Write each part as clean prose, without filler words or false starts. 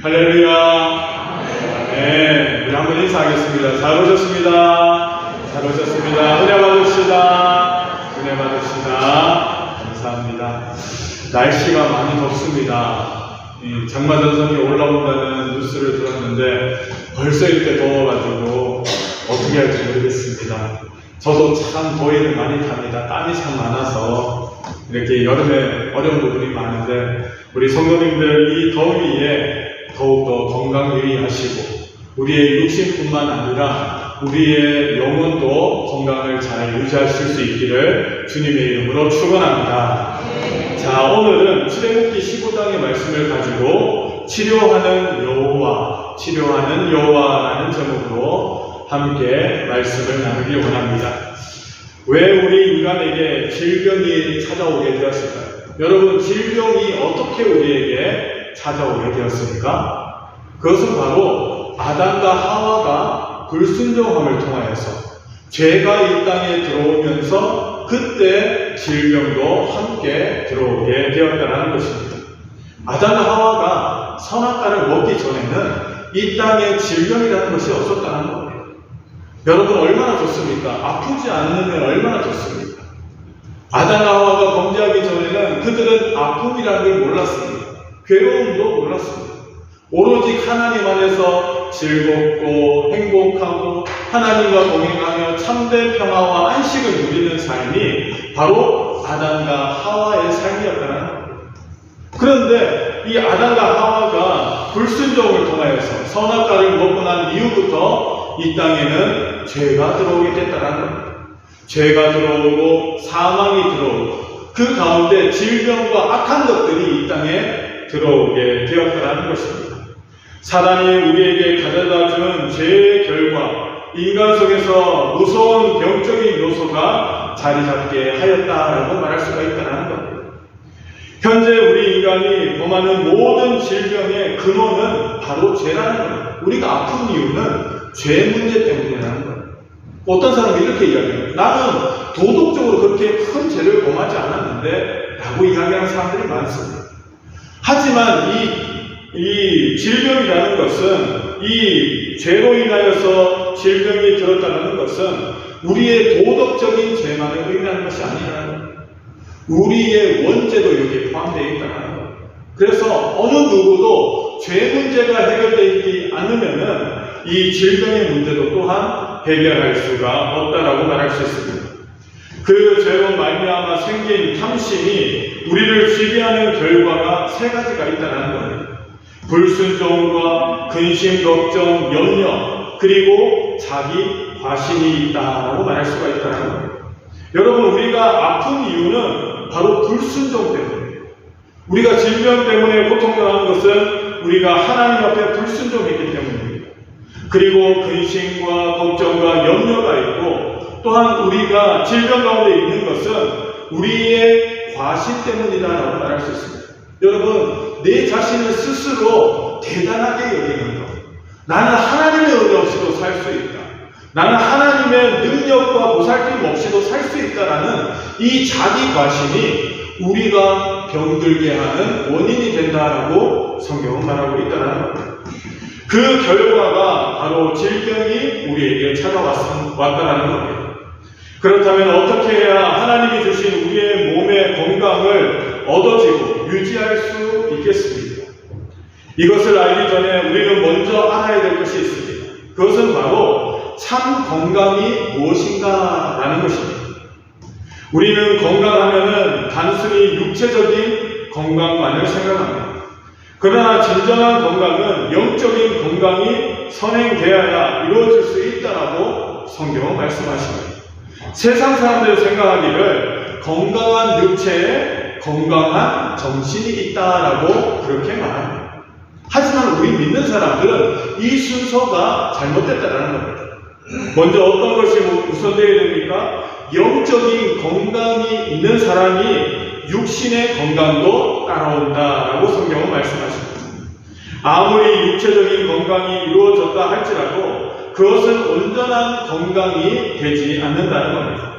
할렐루야. 네, 우리 한번 인사하겠습니다. 잘 오셨습니다. 잘 오셨습니다. 은혜 받읍시다. 은혜 받읍시다. 감사합니다. 날씨가 많이 덥습니다. 장마전선이 올라온다는 뉴스를 들었는데 벌써 이렇게 더워가지고 어떻게 할지 모르겠습니다. 저도 참 더위를 많이 탑니다. 땀이 참 많아서 이렇게 여름에 어려운 부분이 많은데 우리 성도님들 이 더위에 더욱더 건강 유의하시고 우리의 육신뿐만 아니라 우리의 영혼도 건강을 잘 유지하실 수 있기를 주님의 이름으로 축원합니다. 자, 오늘은 출애굽기 15장의 말씀을 가지고 치료하는 여호와라는 제목으로 함께 말씀을 나누기 원합니다. 왜 우리 인간에게 질병이 찾아오게 되었을까요? 여러분, 질병이 어떻게 우리에게 찾아오게 되었습니까? 그것은 바로 아담과 하와가 불순종함을 통하여서 죄가 이 땅에 들어오면서 그때 질병도 함께 들어오게 되었다는 것입니다. 아담과 하와가 선악과를 먹기 전에는 이 땅에 질병이라는 것이 없었다는 겁니다. 여러분, 얼마나 좋습니까? 아프지 않으면 얼마나 좋습니까? 아담과 하와가 범죄하기 전에는 그들은 아픔이라는 걸 몰랐습니다. 괴로움도 몰랐습니다. 오로지 하나님 안에서 즐겁고 행복하고 하나님과 동행하며 참된 평화와 안식을 누리는 삶이 바로 아담과 하와의 삶이었다는 겁니다. 그런데 이 아담과 하와가 불순종을 통하여서 선악과를 먹고 난 이후부터 이 땅에는 죄가 들어오게 됐다는 겁니다. 죄가 들어오고 사망이 들어오고 그 가운데 질병과 악한 것들이 이 땅에 들어오게 되었다는 것입니다. 사단이 우리에게 가져다주는 죄의 결과, 인간 속에서 무서운 병적인 요소가 자리 잡게 하였다라고 말할 수가 있다는 겁니다. 현재 우리 인간이 범하는 모든 질병의 근원은 바로 죄라는 겁니다. 우리가 아픈 이유는 죄 문제 때문이라는 거예요. 어떤 사람이 이렇게 이야기합니다. 나는 도덕적으로 그렇게 큰 죄를 범하지 않았는데 라고 이야기하는 사람들이 많습니다. 하지만 이 질병이라는 것은 이 죄로 인하여서 질병이 들었다는 것은 우리의 도덕적인 죄만을 의미하는 것이 아니라는 거예요. 우리의 원죄도 여기에 포함되어 있다는 거예요. 그래서 어느 누구도 죄 문제가 해결되어 있지 않으면은 이 질병의 문제도 또한 해결할 수가 없다라고 말할 수 있습니다. 그 죄로 말미암아 생긴 탐심이 우리를 지배하는 결과가 세 가지가 있다는 거예요. 불순종과 근심, 걱정, 염려, 그리고 자기 과신이 있다라고 말할 수가 있다는 거예요. 여러분, 우리가 아픈 이유는 바로 불순종 때문이에요. 우리가 질병 때문에 고통당하는 것은 우리가 하나님 앞에 불순종했기 때문입니다. 그리고 근심과 걱정과 염려가 있고 또한 우리가 질병 가운데 있는 것은 우리의 과신 때문이다라고 말할 수 있습니다. 여러분, 내 자신을 스스로 대단하게 여기는 것. 나는 하나님의 은혜 없이도 살 수 있다. 나는 하나님의 능력과 보살핌 없이도 살 수 있다라는 이 자기 과신이 우리가 병들게 하는 원인이 된다라고 성경은 말하고 있다는 겁니다. 그 결과가 바로 질병이 우리에게 찾아왔다라는 겁니다. 그렇다면 어떻게 해야 하나님이 주신 우리의 몸의 건강을 얻어지고 유지할 수 있겠습니까? 이것을 알기 전에 우리는 먼저 알아야 될 것이 있습니다. 그것은 바로 참 건강이 무엇인가라는 것입니다. 우리는 건강하면은 단순히 육체적인 건강만을 생각합니다. 그러나 진정한 건강은 영적인 건강이 선행되어야 이루어질 수 있다라고 성경은 말씀하십니다. 세상 사람들이 생각하기를 건강한 육체에 건강한 정신이 있다라고 그렇게 말합니다. 하지만 우리 믿는 사람들은 이 순서가 잘못됐다는 겁니다. 먼저 어떤 것이 우선되어야 됩니까? 영적인 건강이 있는 사람이 육신의 건강도 따라온다라고 성경은 말씀하십니다. 아무리 육체적인 건강이 이루어졌다 할지라도 그것은 온전한 건강이 되지 않는다는 겁니다.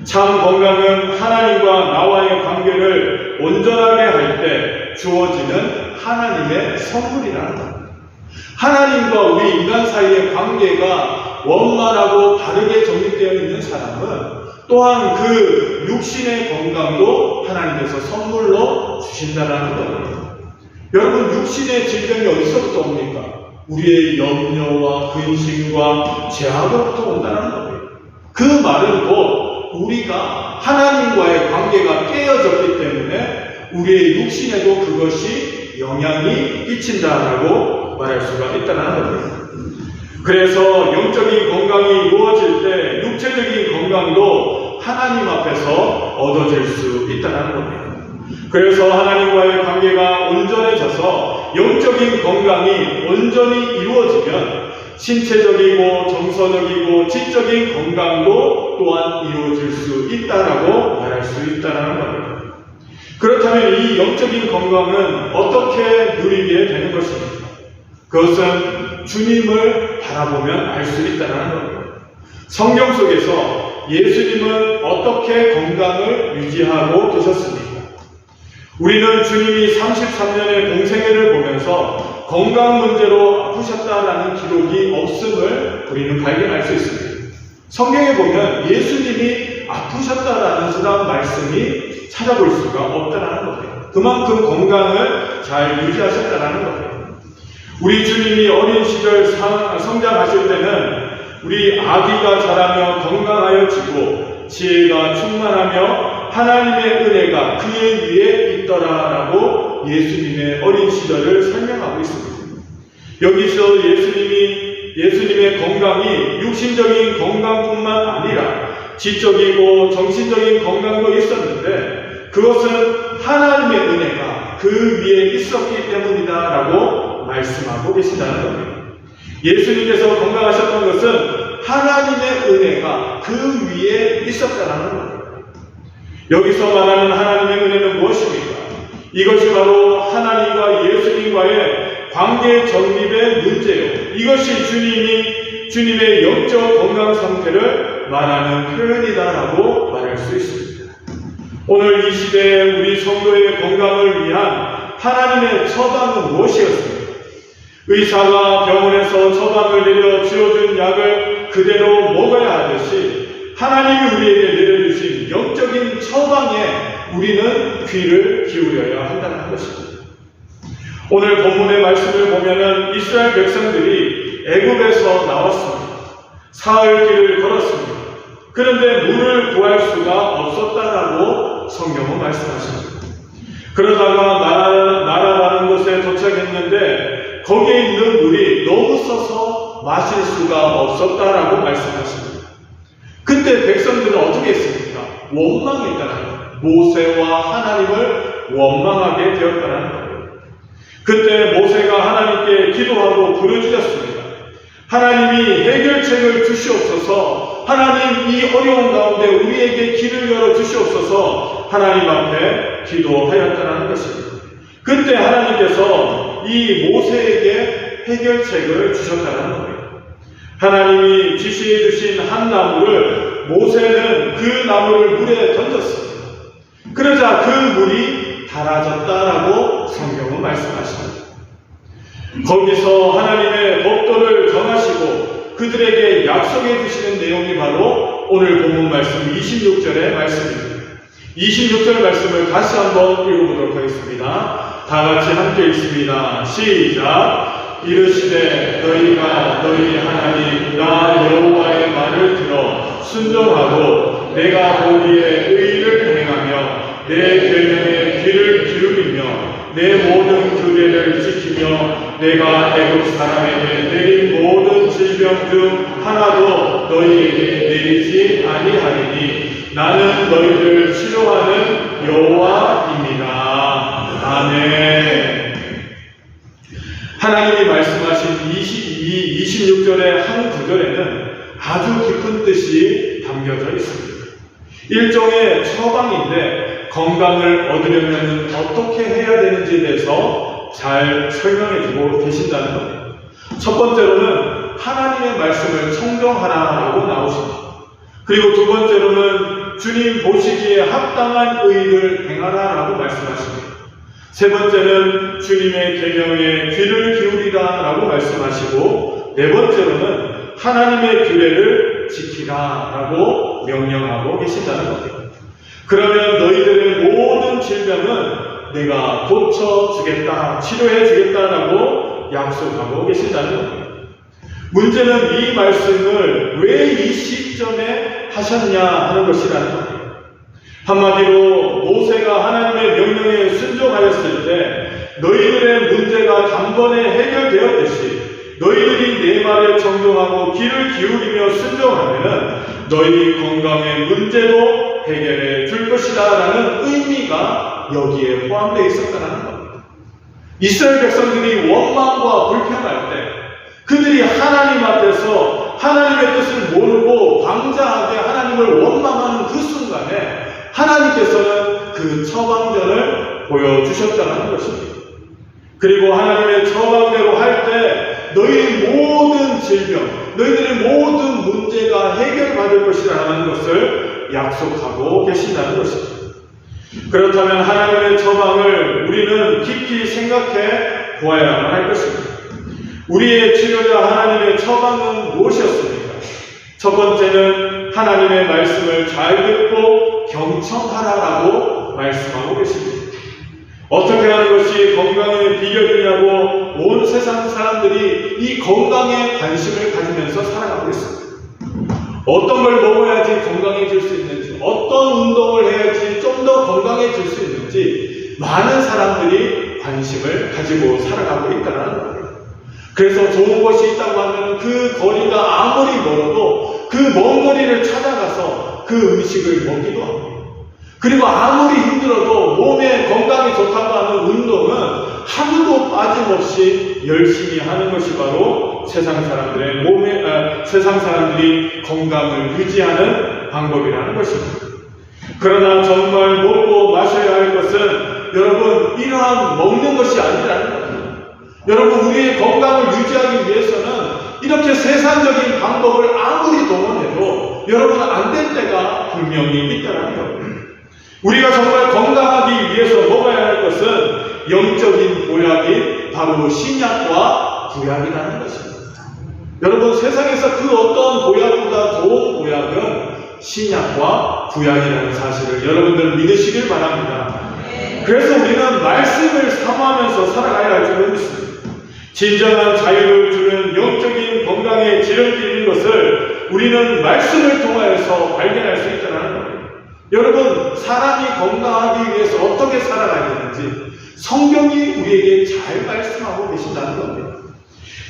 참 건강은 하나님과 나와의 관계를 온전하게 할 때 주어지는 하나님의 선물이라는 겁니다. 하나님과 우리 인간 사이의 관계가 원만하고 바르게 정립되어 있는 사람은 또한 그 육신의 건강도 하나님께서 선물로 주신다는 겁니다. 여러분, 육신의 질병이 어디서부터 옵니까? 우리의 염려와 근심과 죄악으로부터 온다는 겁니다. 그 말은 곧 우리가 하나님과의 관계가 깨어졌기 때문에 우리의 육신에도 그것이 영향이 끼친다라고 말할 수가 있다는 겁니다. 그래서 영적인 건강이 이루어질 때 육체적인 건강도 하나님 앞에서 얻어질 수 있다는 겁니다. 그래서 하나님과의 관계가 온전해져서 영적인 건강이 온전히 이루어지면 신체적이고 정서적이고 지적인 건강도 또한 이루어질 수 있다라고 말할 수 있다는 겁니다. 그렇다면 이 영적인 건강은 어떻게 누리게 되는 것입니까? 그것은 주님을 바라보면 알 수 있다는 겁니다. 성경 속에서 예수님은 어떻게 건강을 유지하고 계셨습니까? 우리는 주님이 33년의 공생애를 보면서 건강 문제로 아프셨다라는 기록이 없음을 우리는 발견할 수 있습니다. 성경에 보면 예수님이 아프셨다라는 그런 말씀이 찾아볼 수가 없다는 겁니다. 그만큼 건강을 잘 유지하셨다는 겁니다. 우리 주님이 어린 시절 성장하실 때는 우리 아기가 자라며 건강하여지고 지혜가 충만하며 하나님의 은혜가 그의 위에 있더라라고 예수님의 어린 시절을 설명하고 있습니다. 여기서 예수님의 건강이 육신적인 건강뿐만 아니라 지적이고 정신적인 건강도 있었는데 그것은 하나님의 은혜가 그 위에 있었기 때문이다라고 말씀하고 계시다는 겁니다. 예수님께서 건강하셨던 것은 하나님의 은혜가 그 위에 있었다는 겁니다. 여기서 말하는 하나님의 은혜는 무엇입니까? 이것이 바로 하나님과 예수님과의 관계 정립의 문제요. 이것이 주님의 영적 건강 상태를 말하는 표현이다라고 말할 수 있습니다. 오늘 이 시대에 우리 성도의 건강을 위한 하나님의 처방은 무엇이었습니까? 의사가 병원에서 처방을 내려 지어준 약을 그대로 먹어야 하듯이 하나님이 우리에게 내려주신 영적인 처방에 우리는 귀를 기울여야 한다는 것입니다. 오늘 본문의 말씀을 보면은 이스라엘 백성들이 애굽에서 나왔습니다. 사흘 길을 걸었습니다. 그런데 물을 구할 수가 없었다라고 성경은 말씀하십니다. 그러다가 나라라는 곳에 도착했는데 거기에 있는 물이 너무 써서 마실 수가 없었다라고 말씀하십니다. 그때 백성들은 어떻게 했습니까? 원망했다는 거예요. 모세와 하나님을 원망하게 되었다는 거예요. 그때 모세가 하나님께 기도하고 부르짖었습니다. 하나님이 해결책을 주시옵소서. 하나님, 이 어려운 가운데 우리에게 길을 열어 주시옵소서. 하나님 앞에 기도하였다는 것입니다. 그때 하나님께서 이 모세에게 해결책을 주셨다는 거예요. 하나님이 지시해 주신 한 나무를 모세는 그 나무를 물에 던졌습니다. 그러자 그 물이 달아졌다라고 성경은 말씀하십니다. 거기서 하나님의 법도를 정하시고 그들에게 약속해 주시는 내용이 바로 오늘 본문 말씀 26절의 말씀입니다. 26절 말씀을 다시 한번 읽어보도록 하겠습니다. 다 같이 함께 읽습니다. 시작. 이르시되 너희가 너희 하나님 나 여호와의 말을 들어 순종하고 내가 보기에 의를 행하며 내 계명에 귀를 기울이며 내 모든 규례를 지키며 내가 애굽 사람에게 내린 모든 질병 중 하나도 너희에게 내리지 아니하리니 나는 너희를 치료하는 여호와입니다. 아멘. 하나님이 말씀하신 26절의 한 구절에는 아주 깊은 뜻이 담겨져 있습니다. 일종의 처방인데 건강을 얻으려면 어떻게 해야 되는지에 대해서 잘 설명해주고 계신다는 겁니다. 첫 번째로는 하나님의 말씀을 청정하라라고 나오십니다. 그리고 두 번째로는 주님 보시기에 합당한 의를 행하라라고 말씀하십니다. 세 번째는 주님의 계명에 귀를 기울이라 라고 말씀하시고, 네 번째로는 하나님의 규례를 지키라 라고 명령하고 계신다는 겁니다. 그러면 너희들의 모든 질병은 내가 고쳐주겠다, 치료해주겠다라고 약속하고 계신다는 겁니다. 문제는 이 말씀을 왜 이 시점에 하셨냐 하는 것이라는 겁니다. 한마디로 모세가 하나님의 명령에 순종하였을 때 너희들의 문제가 단번에 해결되었듯이 너희들이 내 말에 정동하고 귀를 기울이며 순종하면 너희 건강의 문제도 해결해 줄 것이다 라는 의미가 여기에 포함되어 있었다는 겁니다. 이스라엘 백성들이 원망과 불평할 때 그들이 하나님 앞에서 하나님의 뜻을 모르고 방자하게 하나님을 원망하는 그 순간에 하나님께서는 그 처방전을 보여주셨다는 것입니다. 그리고 하나님의 처방대로 할 때 너희 모든 질병, 너희들의 모든 문제가 해결받을 것이라는 것을 약속하고 계신다는 것입니다. 그렇다면 하나님의 처방을 우리는 깊이 생각해 보아야만 할 것입니다. 우리의 치료자 하나님의 처방은 무엇이었습니까? 첫 번째는 하나님의 말씀을 잘 듣고 경청하라라고 말씀하고 계십니다. 어떻게 하는 것이 건강의 비결이냐고 온 세상 사람들이 이 건강에 관심을 가지면서 살아가고 있습니다. 어떤 걸 먹어야지 건강해질 수 있는지, 어떤 운동을 해야지 좀 더 건강해질 수 있는지 많은 사람들이 관심을 가지고 살아가고 있다는 거예요. 그래서 좋은 것이 있다고 하면 그 거리가 아무리 멀어도 그 먼 거리를 찾아가서 그 음식을 먹기도 합니다. 그리고 아무리 힘들어도 몸에 건강이 좋다고 하는 운동은 하루도 빠짐없이 열심히 하는 것이 바로 세상 사람들이 건강을 유지하는 방법이라는 것입니다. 그러나 정말 먹고 마셔야 할 것은 여러분 이러한 먹는 것이 아니라는 겁니다. 여러분 우리의 건강을 유지하기 위해서는 이렇게 세상적인 방법을 아무리 동원해도 여러분 안 될 때가 분명히 있다는 겁니다. 우리가 정말 건강하기 위해서 먹어야 할 것은 영적인 보약인 바로 신약과 구약이라는 것입니다. 여러분 세상에서 그 어떤 보약보다 좋은 보약은 신약과 구약이라는 사실을 여러분들 믿으시길 바랍니다. 그래서 우리는 말씀을 사모하면서 살아가야 할 줄을 믿습니다. 진정한 자유를 주는 영적인 건강의 지름길인 것을 우리는 말씀을 통하여서 발견할 수 있다는 겁니다. 여러분 사람이 건강하기 위해서 어떻게 살아가야 되는지 성경이 우리에게 잘 말씀하고 계신다는 겁니다.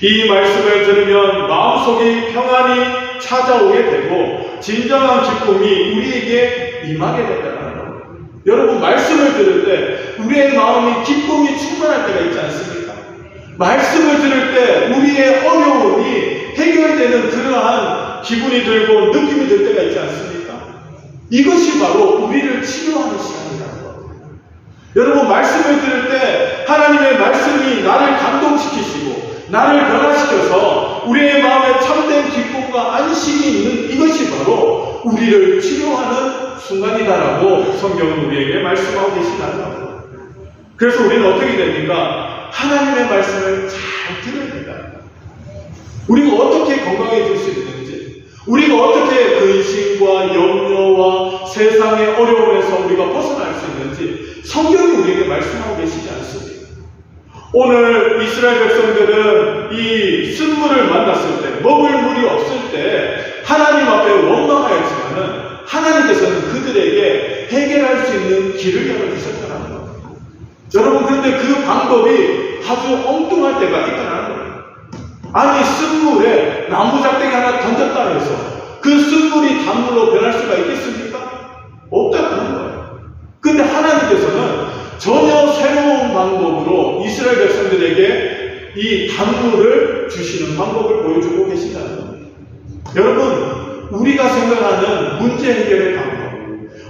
이 말씀을 들으면 마음속이 평안이 찾아오게 되고 진정한 기쁨이 우리에게 임하게 된다는 겁니다. 여러분 말씀을 들을 때 우리의 마음이 기쁨이 충만할 때가 있지 않습니까? 말씀을 들을 때 우리의 어려움이 해결되는 그러한 기분이 들고 느낌이 들 때가 있지 않습니까? 이것이 바로 우리를 치료하는 시간이라는 겁니다. 여러분 말씀을 들을 때 하나님의 말씀이 나를 감동시키시고 나를 변화시켜서 우리의 마음에 참된 기쁨과 안식이 있는 이것이 바로 우리를 치료하는 순간이다라고 성경은 우리에게 말씀하고 계시다는 겁니다. 그래서 우리는 어떻게 됩니까? 하나님의 말씀을 잘 들어야 된다. 우리가 어떻게 건강해질 수 있는지, 우리가 어떻게 근심과 염려와 세상의 어려움에서 우리가 벗어날 수 있는지 성경이 우리에게 말씀하고 계시지 않습니까? 오늘 이스라엘 백성들은 이 쓴물을 만났을 때, 먹을 물이 없을 때 하나님 앞에 원망하였지만은 하나님께서는 그들에게 해결할 수 있는 길을 열어주셨다는 겁니다. 여러분 그런데 그 방법이 아주 엉뚱할 때가 있다는 겁니다. 아니 쓴물에 나무작대기 하나 던졌다 해서 그 쓴물이 단물로 변할 수가 있겠습니까? 없다는 거예요. 근데 하나님께서는 전혀 새로운 방법으로 이스라엘 백성들에게 이 단물을 주시는 방법을 보여주고 계신다는 겁니다. 여러분 우리가 생각하는 문제 해결의 방법,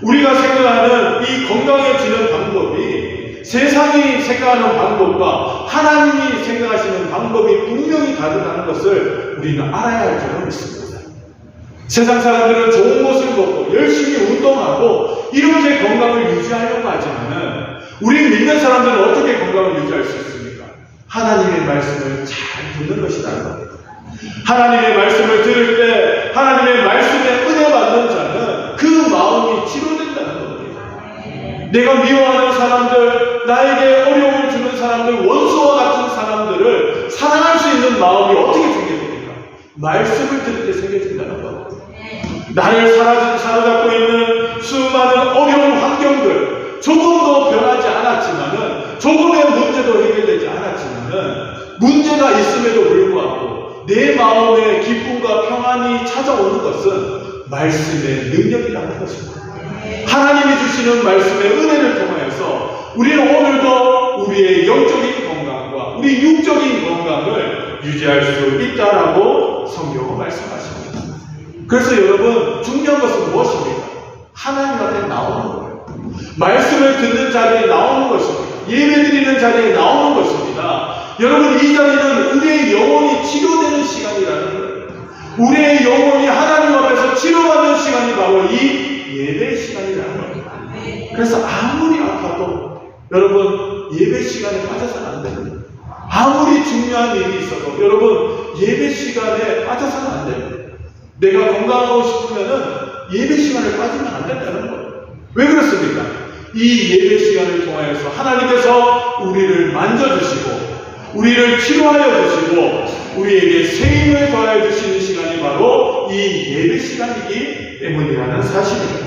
우리가 생각하는 이 건강해지는 방법이 세상이 생각하는 방법과 하나님이 생각하시는 방법이 분명히 다르다는 것을 우리는 알아야 할 줄을 믿습니다. 세상 사람들은 좋은 것을 먹고 열심히 운동하고 이렇게 건강을 유지하려고 하지만은 우리 믿는 사람들은 어떻게 건강을 유지할 수 있습니까? 하나님의 말씀을 잘 듣는 것이라는 겁니다. 하나님의 말씀을 들을 때 하나님의 말씀에 은혜 받는 자는 그 마음이 치료된다는 겁니다. 내가 미워하는 사람들, 나에게 어려움을 주는 사람들, 원수와 같은 사람들을 사랑할 수 있는 마음이 어떻게 생겨집니까? 말씀을 들을 때 생겨진다는 겁니다. 나를 사로잡고 있는 수많은 어려운 환경들, 조금도 변하지 않았지만은, 조금의 문제도 해결되지 않았지만은, 문제가 있음에도 불구하고 내 마음에 기쁨과 평안이 찾아오는 것은 말씀의 능력이라는 것입니다. 하나님이 주시는 말씀의 은혜를 통하여서 우리는 오늘도 우리의 영적인 건강과 우리 육적인 건강을 유지할 수 있다라고 성경은 말씀하십니다. 그래서 여러분, 중요한 것은 무엇입니까? 하나님 앞에 나오는 거예요. 말씀을 듣는 자리에 나오는 것입니다. 예배드리는 자리에 나오는 것입니다. 여러분, 이 자리는 우리의 영혼이 치료되는 시간이라는 거예요. 우리의 영혼이 하나님 앞에서 치료받는 시간이 바로 이 예배 시간이라는 거예요. 그래서 아무리 아파도 여러분, 예배 시간에 빠져서는 안 됩니다. 아무리 중요한 일이 있어도 여러분, 예배 시간에 빠져서는 안 됩니다. 내가 건강하고 싶으면은 예배 시간을 빠지면 안 된다는 거예요. 왜 그렇습니까? 이 예배 시간을 통하여서 하나님께서 우리를 만져주시고 우리를 치료하여 주시고 우리에게 새 힘을 더하여 주시는 시간이 바로 이 예배 시간이기 때문이라는 사실입니다.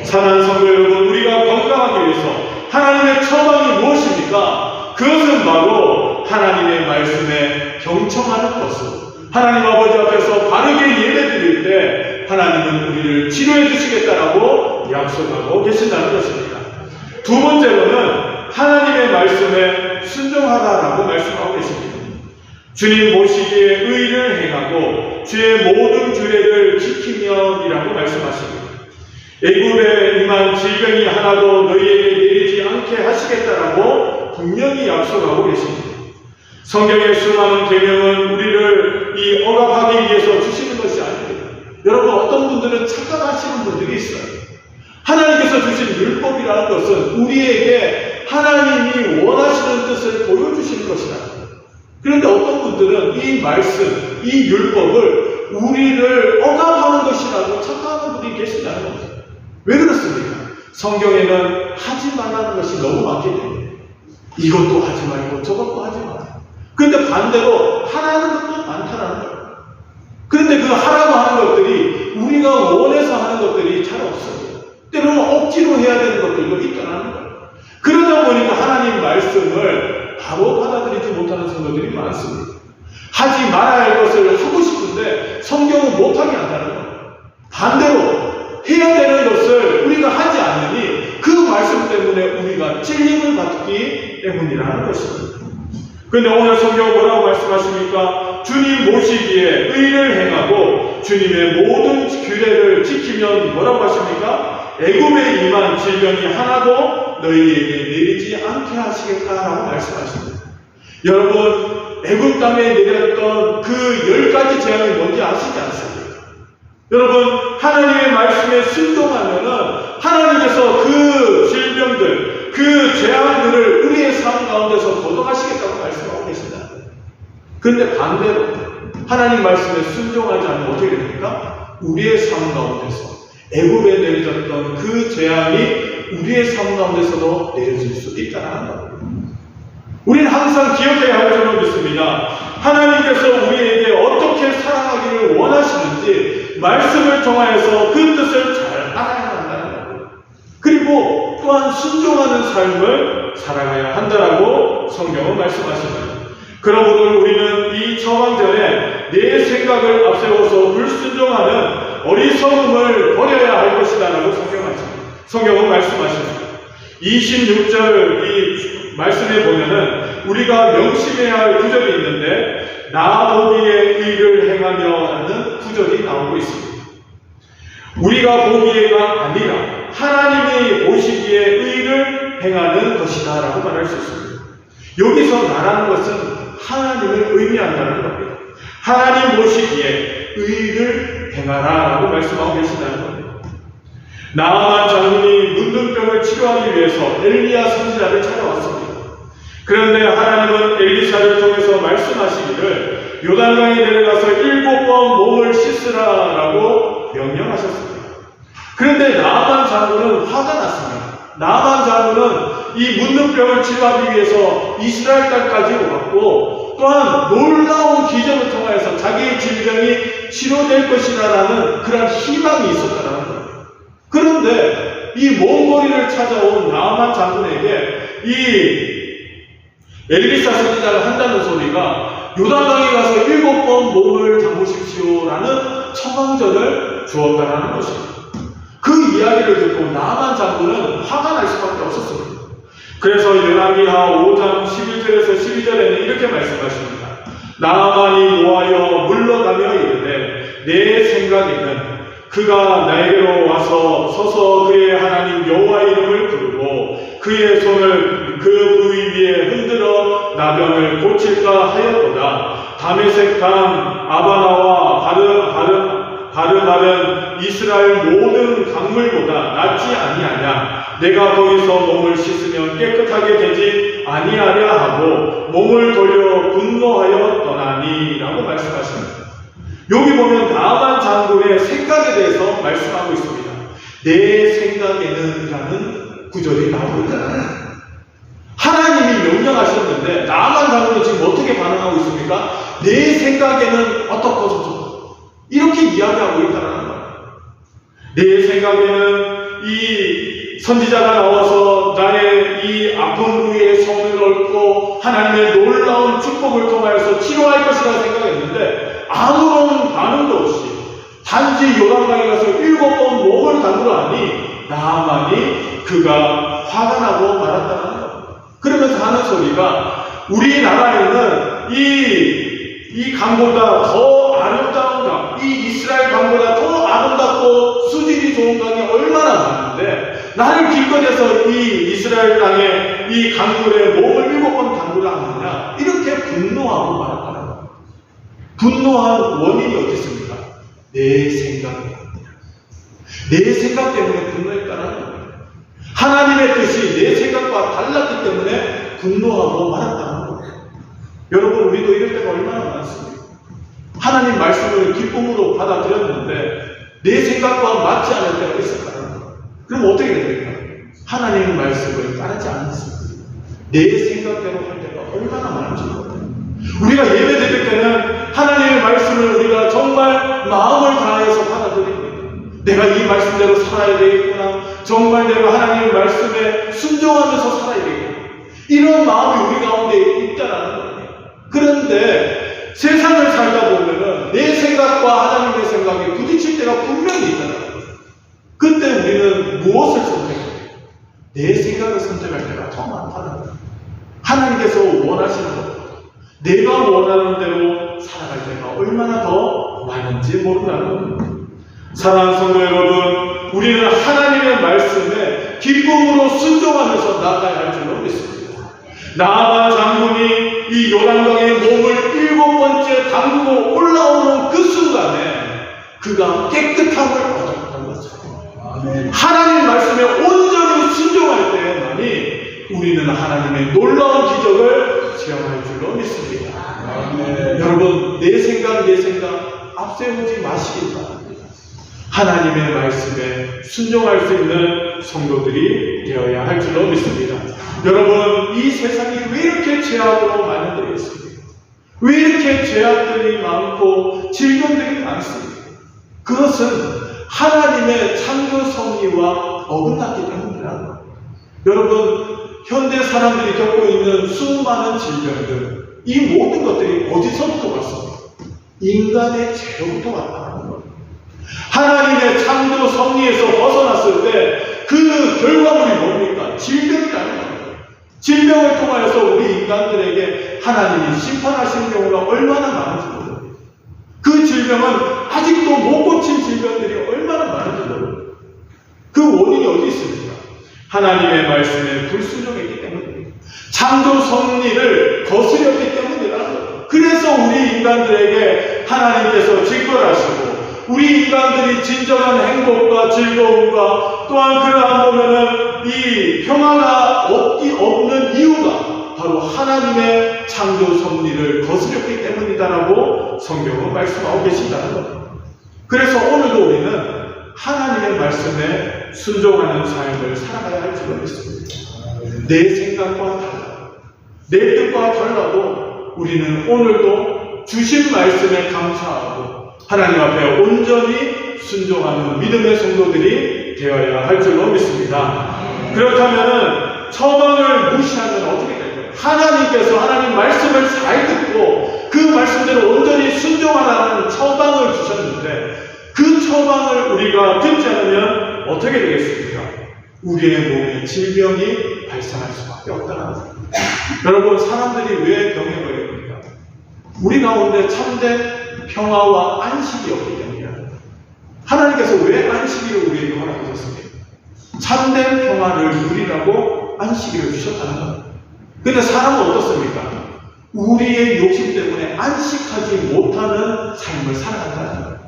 사랑하는 성도 여러분, 우리가 건강하기 위해서 하나님의 처방이 무엇입니까? 그것은 바로 하나님의 말씀에 경청하는 것을, 하나님 아버지 앞에서 바르게 예배드릴 때 하나님은 우리를 치료해 주시겠다라고 약속하고 계신다는 것입니다. 두 번째로는 하나님의 말씀에 순종하라라고 말씀하고 계십니다. 주님 모시기에 의를 행하고 주의 모든 규례를 지키면이라고 말씀하십니다. 애굽에 임한 질병이 하나도 너희에게 내리지 않게 하시겠다라고 분명히 약속하고 계십니다. 성경의 수많은 계명은 우리를 이 억압하기 위해서 주시는 것이 아닙니다. 여러분, 어떤 분들은 착각하시는 분들이 있어요. 하나님께서 주신 율법이라는 것은 우리에게 하나님이 원하시는 뜻을 보여주시는 것이다. 그런데 어떤 분들은 이 말씀, 이 율법을 우리를 억압하는 것이라고 착각하는 분이 계신다는 겁니다. 왜 그렇습니까? 성경에는 하지 말라는 것이 너무 많기 때문에 이것도 하지 말고 저것도 하지 마라. 그런데 반대로 하라는 것도 많다라는 거예요. 그런데 그 하라고 하는 것들이 우리가 원해서 하는 것들이 잘 없어요. 때로는 억지로 해야 되는 것들도 있다는 거예요. 그러다 보니까 하나님 말씀을 바로 받아들이지 못하는 성도들이 많습니다. 하지 말아야 할 것을 하고 싶은데 성경은 못하게 한다는 거예요. 반대로 해야 되는 것을 우리가 하지 않으니 그 말씀 때문에 우리가 찔림을 받기 때문이라는 것입니다. 그런데 오늘 성경은 뭐라고 말씀하십니까? 주님 모시기에 의를 행하고 주님의 모든 규례를 지키면 뭐라고 하십니까? 애굽에 임한 질병이 하나도 너희에게 내리지 않게 하시겠다라고 말씀하십니다. 여러분, 애굽 땅에 내렸던 그 10가지 재앙이 뭔지 아시지 않습니까? 여러분, 하나님의 말씀에 순종하면은 하나님께서 그 질병들, 그 재앙들을 우리의 삶 가운데서 걷어가시겠다고 말씀하고 계신다. 그런데 반대로 하나님 말씀에 순종하지 않으면 어떻게 됩니까? 우리의 삶 가운데서 애굽에 내려졌던 그 재앙이 우리의 삶 가운데서도 내려질 수 있다는 겁니다. 우리는 항상 기억해야 할 줄로 믿습니다. 하나님께서 우리에게 어떻게 살아가기를 원하시는지 말씀을 통하여서 그 뜻을 잘 알아야 한다는 겁니다. 그리고 또한 순종하는 삶을 살아가야 한다라고 성경은 말씀하십니다. 그러므로 우리는 이 처방전에 내 생각을 앞세워서 불순종하는 어리석음을 버려야 할 것이다 라고 성경은 말씀하십니다. 26절 이 말씀에 보면은 우리가 명심해야 할 구절이 있는데 나 보기에 의를 행하며 라는 구절이 나오고 있습니다. 우리가 보기에가 아니라 하나님이 보시기에 의를 행하는 것이다 라고 말할 수 있습니다. 여기서 나라는 것은 하나님을 의미한다는 겁니다. 하나님 보시기에 의를 행하라 라고 말씀하고 계신다는 겁니다. 나아만 장군이 문둥병을 치료하기 위해서 엘리야 선지자를 찾아왔습니다. 그런데 하나님은 엘리사를 통해서 말씀하시기를 요단강에 내려가서 7번 몸을 씻으라라고 명령하셨습니다. 그런데 나아만 장군은 화가 났습니다. 나아만 장군은 이 문둥병을 치료하기 위해서 이스라엘 땅까지 왔고, 또한 놀라운 기적을 통해서 자기의 질병이 치료될 것이라는 그런 희망이 있었다는 거예요. 그런데 이 몽골인을 찾아온 나아만 장군에게 이 엘리사 선지자가 한다는 소리가 요단강에 가서 7번 몸을 담그십시오라는 청황전을 주었다는 것입니다. 그 이야기를 듣고 나아만 장군은 화가 날 수밖에 없었습니다. 그래서 열왕기하 5장 11절에서 12절에는 이렇게 말씀하십니다. 나아만이 노하여 물러가며 이르되 내 생각에는 그가 나에게로 와서 서서 그의 하나님 여호와 이름을 부르고 그의 손을 그 부위 위에 흔들어 나병을 고칠까 하였도다. 다메섹 강 아바나와 바르말은 이스라엘 모든 강물보다 낫지 아니하냐. 내가 거기서 몸을 씻으면 깨끗하게 되지 아니하랴 하고 몸을 돌려 분노하여 떠나니 라고 말씀하십니다. 여기 보면 나아만 장군의 생각에 대해서 말씀하고 있습니다. 내 생각에는 라는 구절이 나오고 있잖아요. 하나님이 명령하셨는데 나아만 장군은 지금 어떻게 반응하고 있습니까? 내 생각에는 어떻고 이렇게 이야기하고 있다는 거예요. 내 생각에는 이 선지자가 나와서 나의 이 아픈 부위에 손을 얹고 하나님의 놀라운 축복을 통하여서 치료할 것이라 생각했는데 아무런 반응도 없이 단지 요단강에 가서 7번 몸을 담그려 하니 나아만이 그가 화가 나고 말았다는 거예요. 그러면서 하는 소리가 우리나라에는 이 강보다 더 아름다운 강, 이 이스라엘 강보다 더 아름답고 수질이 좋은 강이 얼마나 많은데 나를 기껏해서 이 이스라엘 땅에 이 강물에 몸을 7번 담그려 하느냐 이렇게 분노하고 말았다는 거예요. 분노한 원인이 어디 있습니까? 내 생각입니다. 내 생각 때문에 분노했다는 거예요. 하나님의 뜻이 내 생각과 달랐기 때문에 분노하고 말았다는 거예요. 여러분 우리도 이럴 때가 얼마나 많습니까? 하나님 말씀을 기쁨으로 받아들였는데 내 생각과 맞지 않을 때가 있었다는 거예요. 그럼 어떻게 됩니까? 하나님 말씀을 따르지 않습니다. 내 생각대로 할 때가 얼마나 많은지 몰라요. 우리가 예배 드릴 때는 하나님의 말씀을 우리가 정말 마음을 다해서 받아들입니다. 내가 이 말씀대로 살아야 되겠구나. 정말 내가 하나님의 말씀에 순종하면서 살아야 되겠구나. 이런 마음이 우리 가운데 있다라는 거예요. 그런데 세상을 살다 보면은 내 생각과 하나님의 생각이 부딪힐 때가 분명히 있잖아요. 그때 우리는 무엇을 선택해요? 내 생각을 선택할 때가 더 많다는 거예요. 하나님께서 원하시는 것, 내가 원하는 대로 살아갈 때가 얼마나 더 많은지 모른다는 거예요. 사랑하는 성도 여러분, 우리는 하나님의 말씀에 기쁨으로 순종하면서 나아가야 할 줄로 믿습니다. 나아만 장군이 이 요단강에 몸을 7번째 담그고 올라오는 그 순간에 그가 깨끗함을 얻었던 거죠. 하나님 말씀에 온전히 순종할 때만이 우리는 하나님의 놀라운 기적을 체험할 줄로 믿습니다. 여러분 내 생각 앞세우지 마시기 바랍니다. 하나님의 말씀에 순종할 수 있는 성도들이 되어야 할 줄로 믿습니다. 여러분 이 세상이 왜 이렇게 죄악으로 만연되어 있습니까? 왜 이렇게 죄악들이 많고 질병들이 많습니까? 그것은 하나님의 창조 섭리와 어긋났기 때문이라는 거예요. 여러분 현대 사람들이 겪고 있는 수많은 질병들, 이 모든 것들이 어디서부터 왔습니까? 인간의 죄로부터 왔다는 거예요. 하나님의 창조 섭리에서 벗어났을 때 그 결과물이 뭡니까? 질병이라는 거예요. 질병을 통하여서 우리 인간들에게 하나님이 심판하시는 경우가 얼마나 많은지 모릅니다. 그 질병은 아직도 못 고친 질병들이 얼마나 많은지 모릅니다. 그 원인이 어디 있습니까? 하나님의 말씀에 불순종했기 때문입니다. 창조 섭리를 거스렸기 때문이라는 거예요. 그래서 우리 인간들에게 하나님께서 직벌하시고 우리 인간들이 진정한 행복과 즐거움과 또한 그러한 보면은 이 평화가 없는 이유가 바로 하나님의 창조 섭리를 거스렸기 때문이다라고 성경은 말씀하고 계신다는 겁니다. 그래서 오늘도 우리는 하나님의 말씀에 순종하는 삶을 살아가야 할 줄로 믿습니다. 내 생각과 달라, 내 뜻과 달라도 우리는 오늘도 주신 말씀에 감사하고 하나님 앞에 온전히 순종하는 믿음의 성도들이 되어야 할 줄로 믿습니다. 그렇다면 처방을 무시하면 어떻게 될까요? 하나님께서 하나님 말씀을 잘 듣고 그 말씀대로 온전히 순종하라는 처방을 주셨는데 그 처방을 우리가 듣지 않으면 어떻게 되겠습니까? 우리의 몸에 질병이 발생할 수밖에 없다는 겁니다. 여러분, 사람들이 왜 병에 걸립니까? 우리 가운데 참된 평화와 안식이 없기 때문이야. 하나님께서 왜 안식일을 우리에게 허락하셨습니까? 참된 평화를 누리라고 안식일을 주셨다는 겁니다. 근데 사람은 어떻습니까? 우리의 욕심 때문에 안식하지 못하는 삶을 살아간다는 겁니다.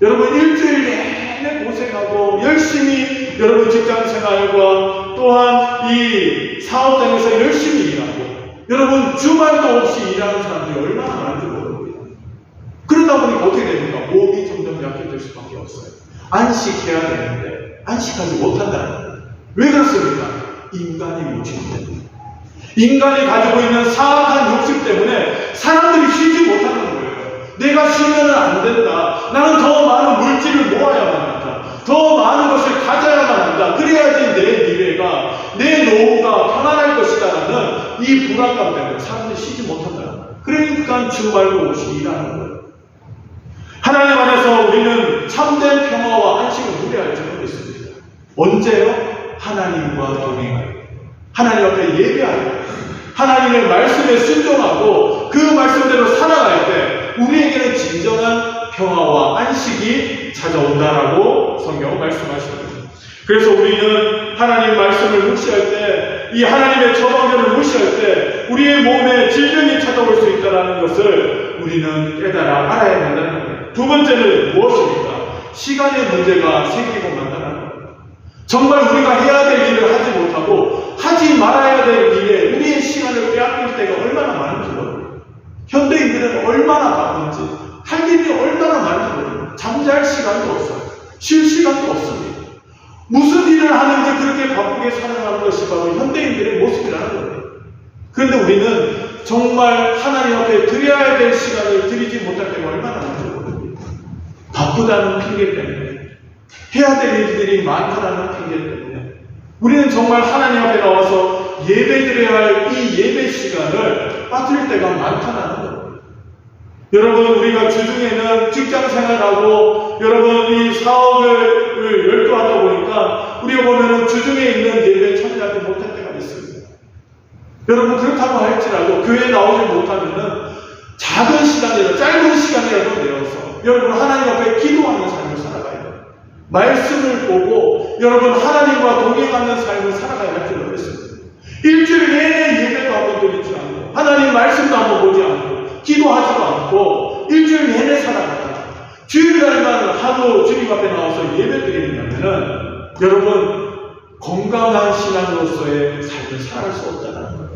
여러분, 일주일 내내 고생하고 열심히 여러분 직장 생활과 또한 이 사업장에서 열심히 일하고 여러분 주말도 없이 일하는 사람들이 얼마나 많은지 모릅니다. 그러다 보니까 어떻게 됩니까? 몸이 점점 약해질 수밖에 없어요. 안식해야 되는데 안식하지 못한다는 거예요. 왜 그렇습니까? 인간의 욕심 때문에. 인간이 가지고 있는 사악한 욕심 때문에 사람들이 쉬지 못하는 거예요. 내가 쉬면은 안 된다. 나는 더 많은 물질을 모아야만 한다. 더 많은 것을 가져야만 한다. 그래야지 내 미래가, 내 노후가 편안할 것이다라는 이 불안감 때문에 사람들이 쉬지 못한다. 그러니까 주말도 없이 일하는 거예요. 하나님 안에서 우리는 참된 평화와 안식을 누려야 할 줄로 믿습니다. 언제요? 하나님과 동행하여 하나님 앞에 예배하여 하나님의 말씀에 순종하고 그 말씀대로 살아갈 때 우리에게는 진정한 평화와 안식이 찾아온다라고 성경은 말씀하십니다. 그래서 우리는 하나님 말씀을 무시할 때, 이 하나님의 처방전을 무시할 때 우리의 몸에 질병이 찾아올 수 있다는 것을 우리는 깨달아 알아야 된다는 겁니다. 두 번째는 무엇입니까? 시간의 문제가 생기고 만다는 겁니다. 정말 우리가 해야 될 일을 하지 못하고 하지 말아야 될 일에 우리의 시간을 빼앗길 때가 얼마나 많은지 모릅니다. 현대인들은 얼마나 바쁜지, 할 일이 얼마나 많은지 모릅니다. 잠잘 시간도 없어요. 쉴 시간도 없습니다. 무슨 일을 하는지 그렇게 바쁘게 살아가는 것이 바로 현대인들의 모습이라는 거예요. 그런데 우리는 정말 하나님 앞에 드려야 될 시간을 드리지 못할 때가 얼마나 많은지 모릅니다. 바쁘다는 핑계 때문에, 해야 될 일들이 많다는 핑계 때문에 우리는 정말 하나님 앞에 나와서 예배드려야 할 이 예배 시간을 빠뜨릴 때가 많다는 거예요. 여러분, 우리가 주중에는 직장 생활하고 여러분 이 사업을 열도하다 보니까 우리가 보면은 주중에 있는 예배에 참여하지 못할 때가 있습니다. 여러분, 그렇다고 할지라도 교회에 나오지 못하면은 작은 시간이라도, 짧은 시간이라도 내어서 여러분 하나님 앞에 기도하는 삶을 살아가야 돼요. 말씀을 보고 여러분 하나님과 동행하는 삶을 살아가야 할 줄로 믿습니다. 일주일 내내 예배도 한번 드리지 않고 하나님 말씀도 한번 보지 않고 기도하지도 않고 일주일 내내 살아가다 주일날만 하루 주님 앞에 나와서 예배 드리냐면은 여러분 건강한 신앙으로서의 삶을 살아갈 수 없다는 거예요.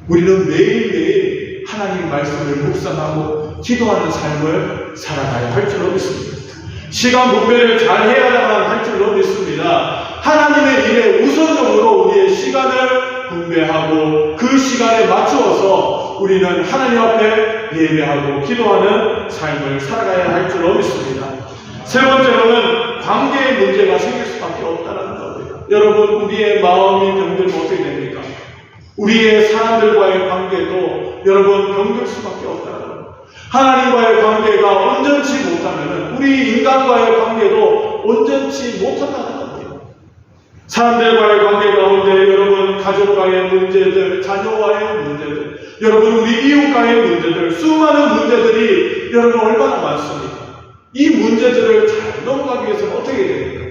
우리는 매일매일 하나님 말씀을 묵상하고 기도하는 삶을 살아가야 할 줄로 믿습니다. 시간 분배를 잘 해야만 할 줄로 믿습니다. 하나님의 일에 우선적으로 우리의 시간을 분배하고 그 시간에 맞추어서 우리는 하나님 앞에 예배하고 기도하는 삶을 살아가야 할 줄로 믿습니다. 세 번째로는 관계의 문제가 생길 수밖에 없다는 겁니다. 여러분, 우리의 마음이 병들면 어떻게 됩니까? 우리의 사람들과의 관계도 여러분 병들 수밖에 없다는 겁니다. 하나님과의 관계가 온전치 못하면 우리 인간과의 관계도 온전치 못한다는 겁니다. 사람들과의 관계 가운데 여러분 가족과의 문제들, 자녀와의 문제들, 여러분 우리 이웃과의 문제들, 수많은 문제들이 여러분 얼마나 많습니까? 이 문제들을 잘 넘어가기 위해서는 어떻게 됩니까?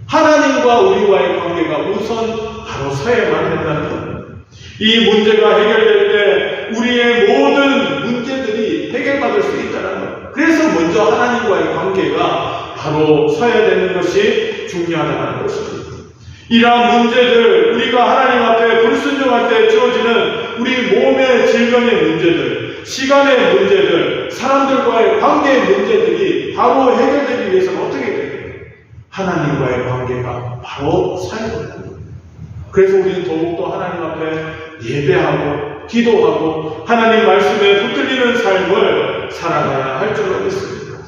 하나님과 우리와의 관계가 우선 바로 서야만 된다는 겁니다. 이 문제가 해결될 때 우리의 모든 문제들이 해결받을 수 있다는 거예요. 그래서 먼저 하나님과의 관계가 바로 서야 되는 것이 중요하다는 것입니다. 이러한 문제들, 우리가 하나님 앞에 불순종할 때 주어지는 우리 질병의 문제들, 시간의 문제들, 사람들과의 관계의 문제들이 바로 해결되기 위해서는 어떻게 돼요? 하나님과의 관계가 바로 사역을 합니다. 그래서 우리는 더욱더 하나님 앞에 예배하고 기도하고 하나님 말씀에 붙들리는 삶을 살아가야 할 줄로 믿습니다.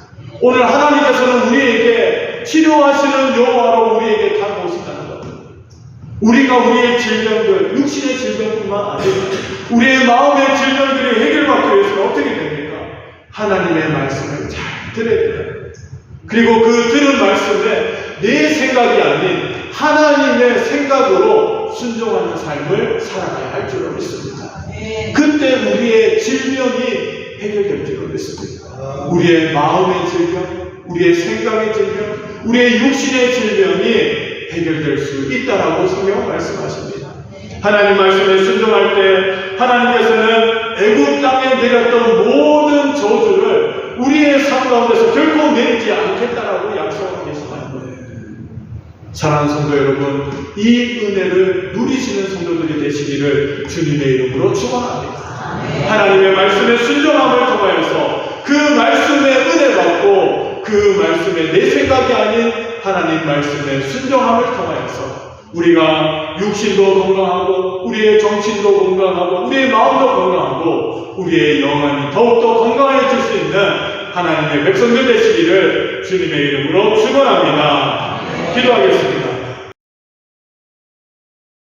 오늘 하나님께서는 우리에게 치료하시는 여호와로 우리에게 다가오신다는 것. 우리가 우리의 질병들, 육신의 질병뿐만 아니라 우리의 마음의 질병들이 해결받기 위해서는 어떻게 됩니까? 하나님의 말씀을 잘 들어야 돼요. 그리고 그 들은 말씀에 내 생각이 아닌 하나님의 생각으로 순종하는 삶을 살아가야 할 줄로 믿습니다. 그때 우리의 질병이 해결될 줄로 믿습니다. 우리의 마음의 질병, 우리의 생각의 질병, 우리의 육신의 질병이 해결될 수 있다라고 성경 말씀하십니다. 하나님 말씀에 순종할 때 하나님께서는 애굽 땅에 내렸던 모든 저주를 우리의 삶 가운데서 결코 내리지 않겠다라고 약속하고 계십니다. 사랑하는 성도 여러분, 이 은혜를 누리시는 성도들이 되시기를 주님의 이름으로 축원합니다. 하나님의 말씀에 순종함을 통하여서 그 말씀의 은혜 받고 그 말씀에 내 생각이 아닌 하나님 말씀에 순종함을 통하여서 우리가 육신도 건강하고 우리의 정신도 건강하고 우리의 마음도 건강하고 우리의 영혼이 더욱더 건강해질 수 있는 하나님의 백성들 되시기를 주님의 이름으로 축원합니다. 기도하겠습니다.